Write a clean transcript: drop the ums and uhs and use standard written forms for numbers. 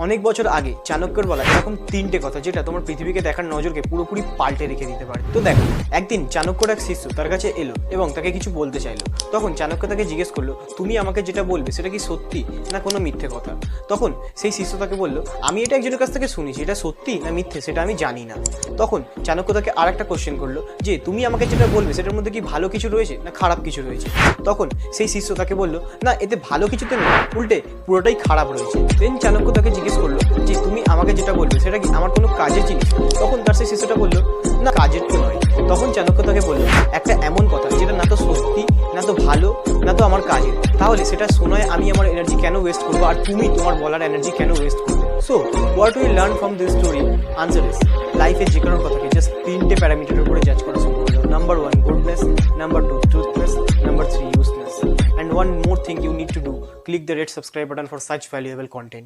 অনেক বছর আগে চাণক্যর বলা এরকম 3টে কথা যেটা তোমার পৃথিবীকে দেখার নজরকে পুরোপুরি পাল্টে রেখে দিতে পারে। তো দেখো, একদিন চাণক্যর এক শিষ্য তার কাছে এলো এবং তাকে কিছু বলতে চাইলো। তখন চাণক্য তাকে জিজ্ঞেস করলো, তুমি আমাকে যেটা বলবে সেটা কি সত্যি না কোনো মিথ্যে কথা? তখন সেই শিষ্য তাকে বললো, আমি এটা একজনের কাছ থেকে শুনেছি, এটা সত্যি না মিথ্যে সেটা আমি জানি না। তখন চাণক্য তাকে আর একটা কোশ্চেন করলো যে তুমি আমাকে যেটা বলবে সেটার মধ্যে কি ভালো কিছু রয়েছে না খারাপ কিছু রয়েছে? তখন সেই শিষ্য তাকে বললো, না এতে ভালো কিছুতে নেই, উল্টে পুরোটাই খারাপ রয়েছে। দেন চাণক্য তাকে জিজ্ঞেস করলো যে তুমি আমাকে যেটা বলবে সেটা কি আমার কোনো কাজের জিনিস? তখন তার সেই শিষ্যটা বললো, না কাজের তো নয়। তখন চাণক্য তাকে বললো, একটা এমন কথা যেটা না তো সত্যি না তো ভালো না তো আমার কাজের, তাহলে সেটা শোনায় আমি আমার এনার্জি কেন ওয়েস্ট করবো আর তুমি তোমার বলার এনার্জি কেন ওয়েস্ট করবে? So what we learn from this story answer is লাইফে যে কোনো কথাকে জাস্ট 3টে প্যারামিটারের উপরে জাজ করা শুরু করলো। Number 1 goodness, number 2 truthness, number 3 useness. And one more thing you need to do, click the red subscribe button for such valuable content.